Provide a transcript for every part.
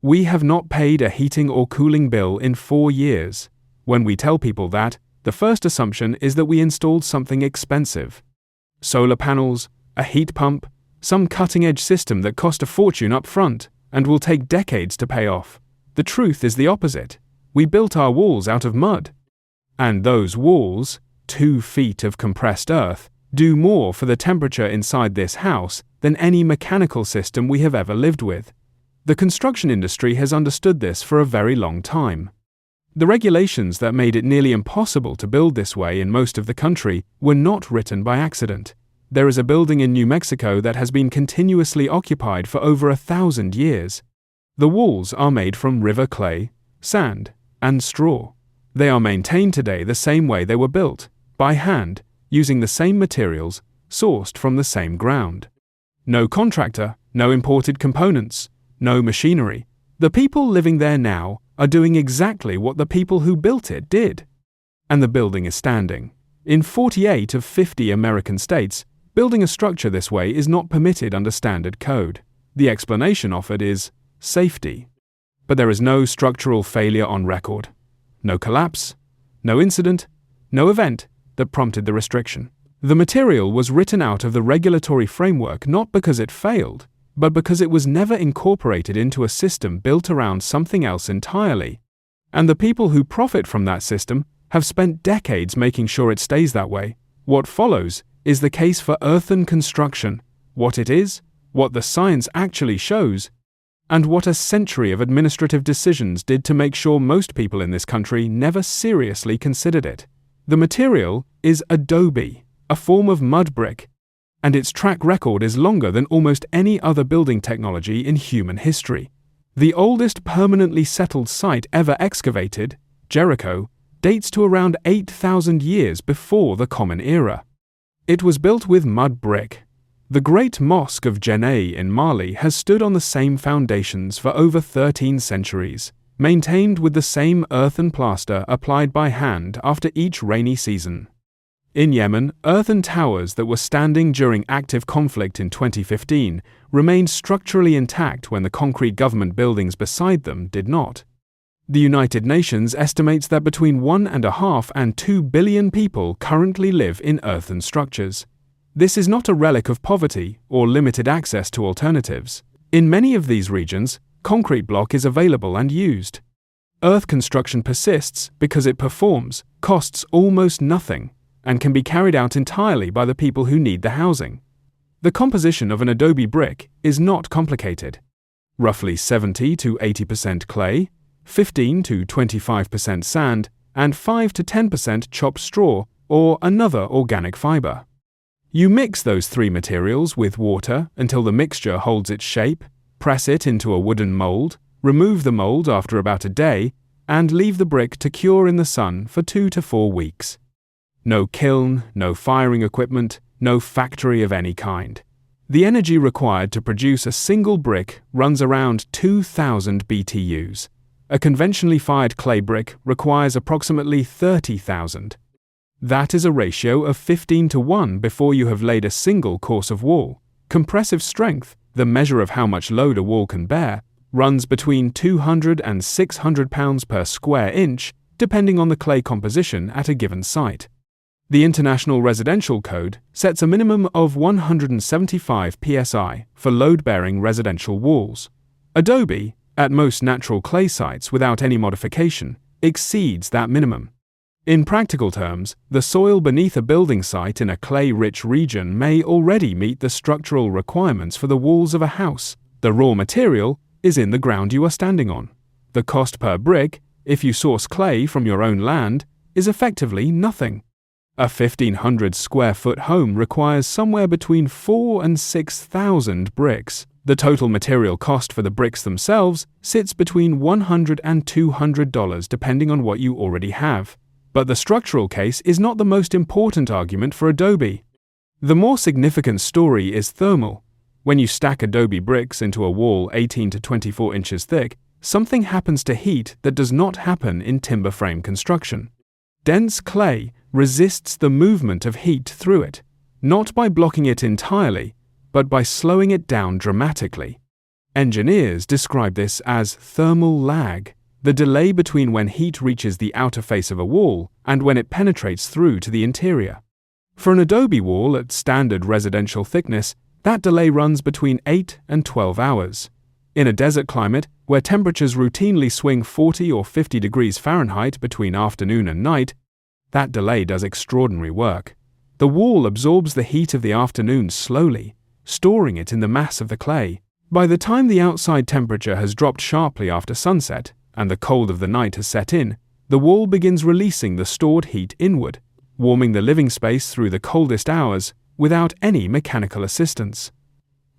We have not paid a heating or cooling bill in 4 years. When we tell people that, the first assumption is that we installed something expensive. Solar panels, a heat pump, some cutting-edge system that cost a fortune up front and will take decades to pay off. The truth is the opposite. We built our walls out of mud. And those walls, 2 feet of compressed earth, do more for the temperature inside this house than any mechanical system we have ever lived with. The construction industry has understood this for a very long time. The regulations that made it nearly impossible to build this way in most of the country were not written by accident. There is a building in New Mexico that has been continuously occupied for over 1,000 years. The walls are made from river clay, sand, and straw. They are maintained today the same way they were built, by hand, using the same materials, sourced from the same ground. No contractor, no imported components, no machinery. The people living there now are doing exactly what the people who built it did. And the building is standing. In 48 of 50 American states, building a structure this way is not permitted under standard code. The explanation offered is safety. But there is no structural failure on record. No collapse, no incident, no event that prompted the restriction. The material was written out of the regulatory framework not because it failed, but because it was never incorporated into a system built around something else entirely. And the people who profit from that system have spent decades making sure it stays that way. What follows is the case for earthen construction, what it is, what the science actually shows, and what a century of administrative decisions did to make sure most people in this country never seriously considered it. The material is adobe, a form of mud brick, and its track record is longer than almost any other building technology in human history. The oldest permanently settled site ever excavated, Jericho, dates to around 8,000 years before the Common Era. It was built with mud brick. The Great Mosque of Djenné in Mali has stood on the same foundations for over 13 centuries, maintained with the same earthen plaster applied by hand after each rainy season. In Yemen, earthen towers that were standing during active conflict in 2015 remained structurally intact when the concrete government buildings beside them did not. The United Nations estimates that between 1.5 and 2 billion people currently live in earthen structures. This is not a relic of poverty or limited access to alternatives. In many of these regions, concrete block is available and used. Earth construction persists because it performs, costs almost nothing, and can be carried out entirely by the people who need the housing. The composition of an adobe brick is not complicated. Roughly 70 to 80% clay, 15 to 25% sand, and 5 to 10% chopped straw or another organic fiber. You mix those 3 materials with water until the mixture holds its shape, press it into a wooden mold, remove the mold after about a day, and leave the brick to cure in the sun for 2 to 4 weeks. No kiln, no firing equipment, no factory of any kind. The energy required to produce a single brick runs around 2,000 BTUs. A conventionally fired clay brick requires approximately 30,000. That is a ratio of 15 to 1 before you have laid a single course of wall. Compressive strength, the measure of how much load a wall can bear, runs between 200 and 600 pounds per square inch, depending on the clay composition at a given site. The International Residential Code sets a minimum of 175 psi for load-bearing residential walls. Adobe, at most natural clay sites without any modification, exceeds that minimum. In practical terms, the soil beneath a building site in a clay-rich region may already meet the structural requirements for the walls of a house. The raw material is in the ground you are standing on. The cost per brick, if you source clay from your own land, is effectively nothing. A 1,500 square foot home requires somewhere between 4,000 and 6,000 bricks. The total material cost for the bricks themselves sits between $100 and $200 depending on what you already have. But the structural case is not the most important argument for adobe. The more significant story is thermal. When you stack adobe bricks into a wall 18 to 24 inches thick, something happens to heat that does not happen in timber frame construction. Dense clay resists the movement of heat through it, not by blocking it entirely, but by slowing it down dramatically. Engineers describe this as thermal lag, the delay between when heat reaches the outer face of a wall and when it penetrates through to the interior. For an adobe wall at standard residential thickness, that delay runs between 8 and 12 hours. In a desert climate, where temperatures routinely swing 40 or 50 degrees Fahrenheit between afternoon and night, that delay does extraordinary work. The wall absorbs the heat of the afternoon slowly, storing it in the mass of the clay. By the time the outside temperature has dropped sharply after sunset and the cold of the night has set in, the wall begins releasing the stored heat inward, warming the living space through the coldest hours without any mechanical assistance.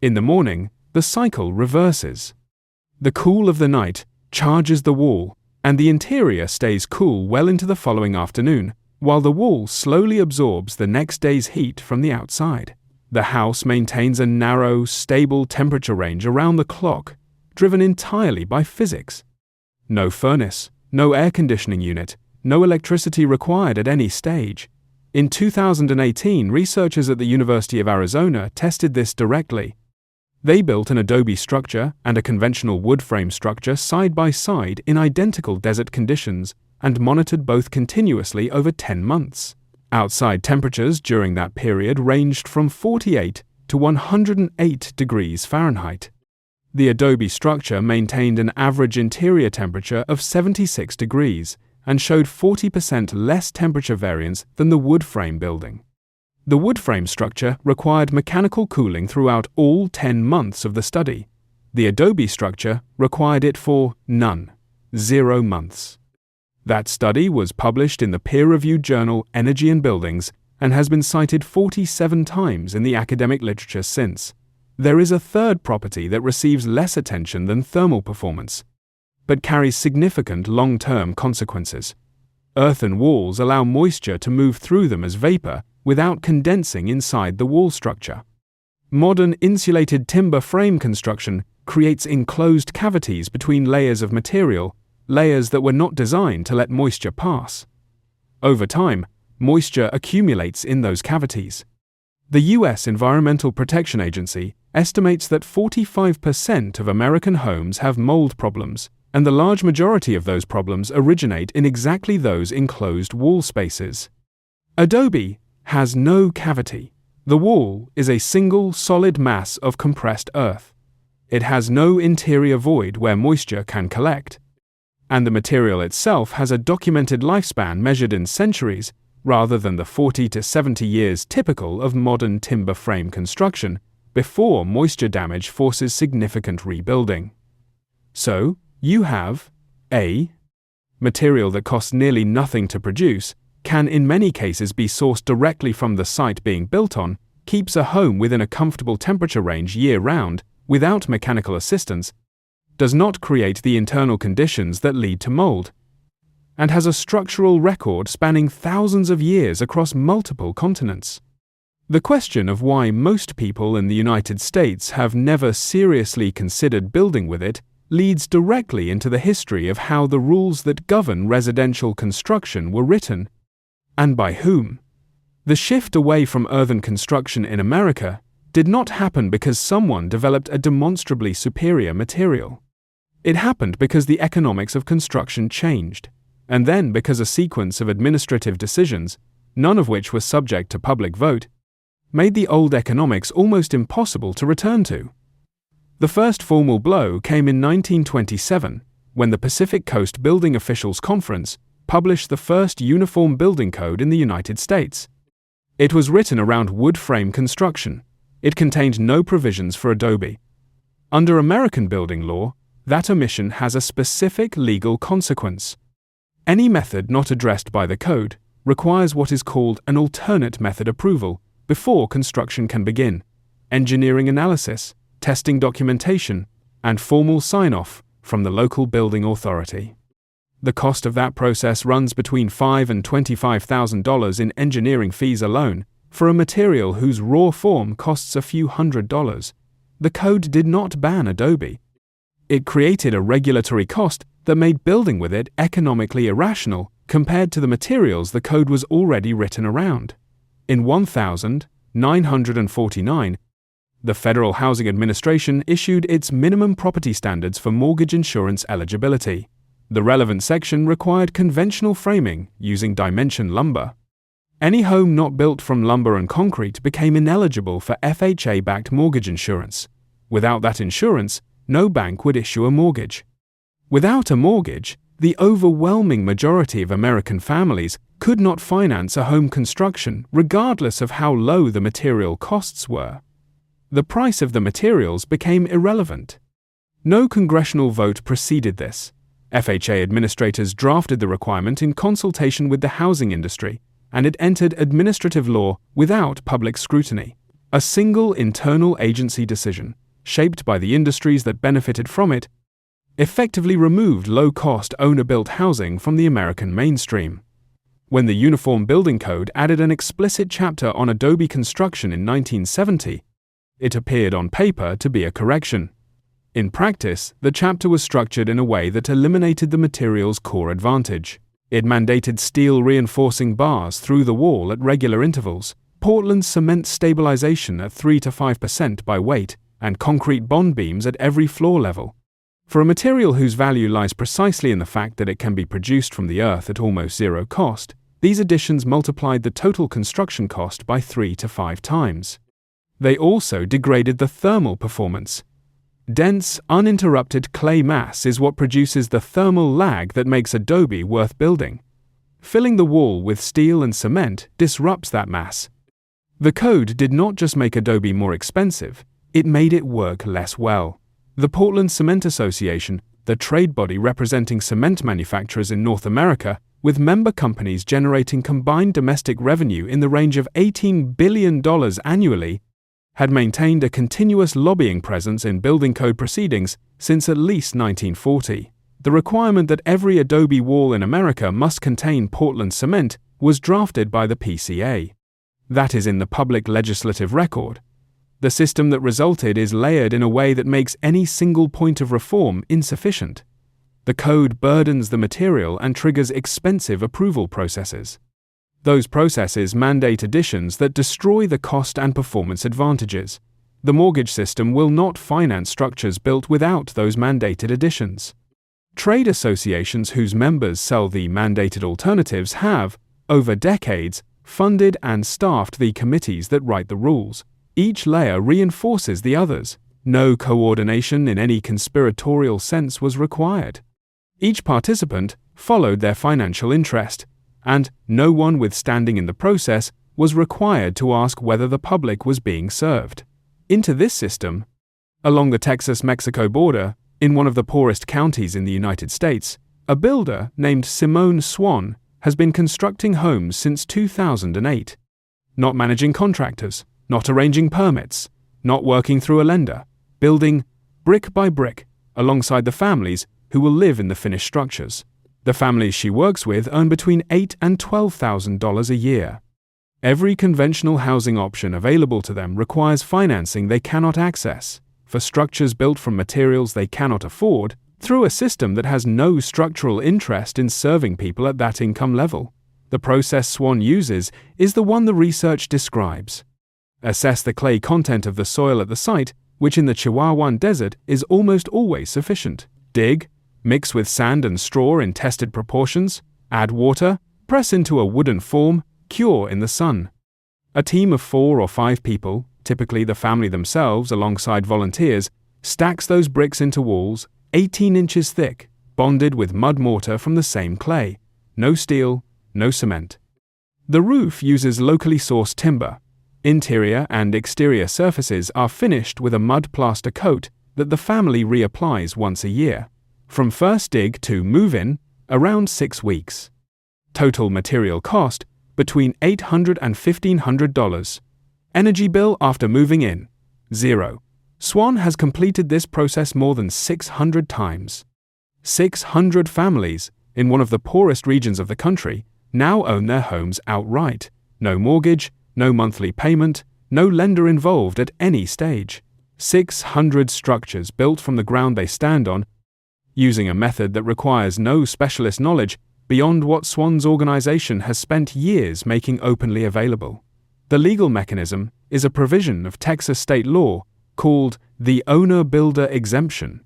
In the morning, the cycle reverses. The cool of the night charges the wall, and the interior stays cool well into the following afternoon, while the wall slowly absorbs the next day's heat from the outside. The house maintains a narrow, stable temperature range around the clock, driven entirely by physics. No furnace, no air conditioning unit, no electricity required at any stage. In 2018, researchers at the University of Arizona tested this directly. They built an adobe structure and a conventional wood frame structure side by side in identical desert conditions and monitored both continuously over 10 months. Outside temperatures during that period ranged from 48 to 108 degrees Fahrenheit. The adobe structure maintained an average interior temperature of 76 degrees and showed 40% less temperature variance than the wood frame building. The wood frame structure required mechanical cooling throughout all 10 months of the study. The adobe structure required it for none, 0 months. That study was published in the peer-reviewed journal Energy and Buildings and has been cited 47 times in the academic literature since. There is a third property that receives less attention than thermal performance, but carries significant long-term consequences. Earthen walls allow moisture to move through them as vapor without condensing inside the wall structure. Modern insulated timber frame construction creates enclosed cavities between layers of material, layers that were not designed to let moisture pass. Over time, moisture accumulates in those cavities. The U.S. Environmental Protection Agency estimates that 45% of American homes have mold problems, and the large majority of those problems originate in exactly those enclosed wall spaces. Adobe has no cavity. The wall is a single solid mass of compressed earth. It has no interior void where moisture can collect. And the material itself has a documented lifespan measured in centuries rather than the 40 to 70 years typical of modern timber frame construction before moisture damage forces significant rebuilding. So, you have A. Material that costs nearly nothing to produce, can in many cases be sourced directly from the site being built on, keeps a home within a comfortable temperature range year-round without mechanical assistance, does not create the internal conditions that lead to mold, and has a structural record spanning thousands of years across multiple continents. The question of why most people in the United States have never seriously considered building with it leads directly into the history of how the rules that govern residential construction were written, and by whom. The shift away from earthen construction in America did not happen because someone developed a demonstrably superior material. It happened because the economics of construction changed, and then because a sequence of administrative decisions, none of which was subject to public vote, made the old economics almost impossible to return to. The first formal blow came in 1927, when the Pacific Coast Building Officials Conference published the first uniform building code in the United States. It was written around wood frame construction. It contained no provisions for adobe. Under American building law, that omission has a specific legal consequence. Any method not addressed by the code requires what is called an alternate method approval before construction can begin, engineering analysis, testing documentation, and formal sign-off from the local building authority. The cost of that process runs between $5,000 and $25,000 in engineering fees alone for a material whose raw form costs a few $100s. The code did not ban adobe. It created a regulatory cost that made building with it economically irrational compared to the materials the code was already written around. In 1949, The Federal Housing Administration issued its minimum property standards for mortgage insurance eligibility. The relevant section required conventional framing using dimension lumber. Any home not built from lumber and concrete became ineligible for FHA-backed mortgage insurance. Without that insurance, no bank would issue a mortgage. Without a mortgage, the overwhelming majority of American families could not finance a home construction regardless of how low the material costs were. The price of the materials became irrelevant. No congressional vote preceded this. FHA administrators drafted the requirement in consultation with the housing industry, and it entered administrative law without public scrutiny. A single internal agency decision, shaped by the industries that benefited from it, effectively removed low-cost owner-built housing from the American mainstream. When the Uniform Building Code added an explicit chapter on adobe construction in 1970, it appeared on paper to be a correction. In practice, the chapter was structured in a way that eliminated the material's core advantage. It mandated steel reinforcing bars through the wall at regular intervals, Portland cement stabilization at 3 to 5% by weight, and concrete bond beams at every floor level. For a material whose value lies precisely in the fact that it can be produced from the earth at almost zero cost, these additions multiplied the total construction cost by 3 to 5 times. They also degraded the thermal performance. Dense, uninterrupted clay mass is what produces the thermal lag that makes adobe worth building. Filling the wall with steel and cement disrupts that mass. The code did not just make adobe more expensive, it made it work less well. The Portland Cement Association, the trade body representing cement manufacturers in North America, with member companies generating combined domestic revenue in the range of $18 billion annually, had maintained a continuous lobbying presence in building code proceedings since at least 1940. The requirement that every adobe wall in America must contain Portland cement was drafted by the PCA. That is in the public legislative record. The system that resulted is layered in a way that makes any single point of reform insufficient. The code burdens the material and triggers expensive approval processes. Those processes mandate additions that destroy the cost and performance advantages. The mortgage system will not finance structures built without those mandated additions. Trade associations whose members sell the mandated alternatives have, over decades, funded and staffed the committees that write the rules. Each layer reinforces the others. No coordination in any conspiratorial sense was required. Each participant followed their financial interest, and no one with standing in the process was required to ask whether the public was being served. Into this system, along the Texas-Mexico border, in one of the poorest counties in the United States, a builder named Simone Swan has been constructing homes since 2008. Not managing contractors, not arranging permits, not working through a lender, building brick by brick alongside the families who will live in the finished structures. The families she works with earn between $8,000 and $12,000 a year. Every conventional housing option available to them requires financing they cannot access, for structures built from materials they cannot afford, through a system that has no structural interest in serving people at that income level. The process Swan uses is the one the research describes. Assess the clay content of the soil at the site, which in the Chihuahuan Desert is almost always sufficient. Dig, mix with sand and straw in tested proportions, add water, press into a wooden form, cure in the sun. A team of 4 or 5 people, typically the family themselves alongside volunteers, stacks those bricks into walls 18 inches thick, bonded with mud mortar from the same clay. No steel, no cement. The roof uses locally sourced timber. Interior and exterior surfaces are finished with a mud plaster coat that the family reapplies once a year. From first dig to move-in, around 6 weeks. Total material cost, between $800 and $1,500. Energy bill after moving in, 0. Swan has completed this process more than 600 times. 600 families, in one of the poorest regions of the country, now own their homes outright. No mortgage, no monthly payment, no lender involved at any stage. 600 structures built from the ground they stand on, using a method that requires no specialist knowledge beyond what Swan's organization has spent years making openly available. The legal mechanism is a provision of Texas state law called the owner-builder exemption,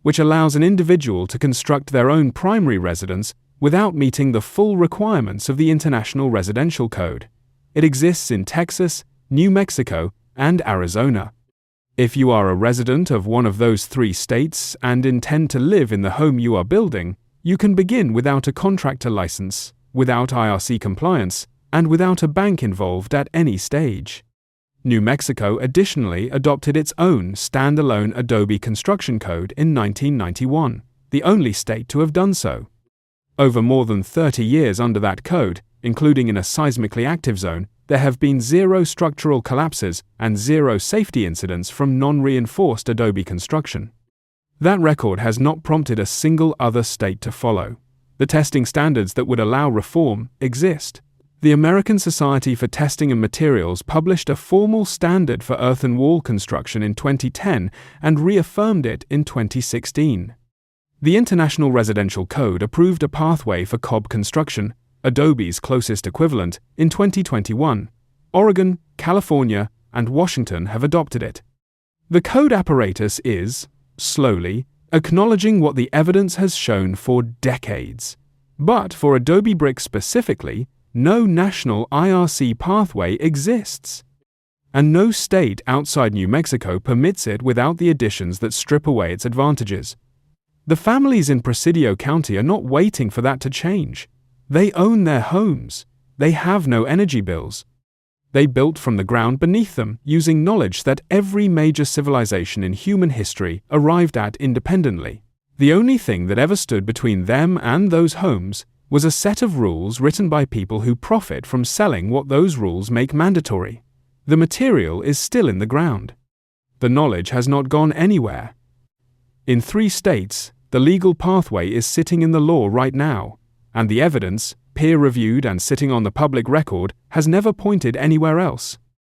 which allows an individual to construct their own primary residence without meeting the full requirements of the International Residential Code. It exists in Texas, New Mexico, and Arizona. If you are a resident of one of those 3 states and intend to live in the home you are building, you can begin without a contractor license, without IRC compliance, and without a bank involved at any stage. New Mexico additionally adopted its own standalone Adobe construction code in 1991, the only state to have done so. Over more than 30 years under that code, including in a seismically active zone, there have been 0 structural collapses and 0 safety incidents from non-reinforced Adobe construction. That record has not prompted a single other state to follow. The testing standards that would allow reform exist. The American Society for Testing and Materials published a formal standard for earthen wall construction in 2010 and reaffirmed it in 2016. The International Residential Code approved a pathway for cob construction, Adobe's closest equivalent, in 2021. Oregon, California, and Washington have adopted it. The code apparatus is, slowly, acknowledging what the evidence has shown for decades. But for Adobe Brick specifically, no national IRC pathway exists. And no state outside New Mexico permits it without the additions that strip away its advantages. The families in Presidio County are not waiting for that to change. They own their homes. They have no energy bills. They built from the ground beneath them using knowledge that every major civilization in human history arrived at independently. The only thing that ever stood between them and those homes was a set of rules written by people who profit from selling what those rules make mandatory. The material is still in the ground. The knowledge has not gone anywhere. In 3 states, the legal pathway is sitting in the law right now, and the evidence, peer-reviewed and sitting on the public record, has never pointed anywhere else.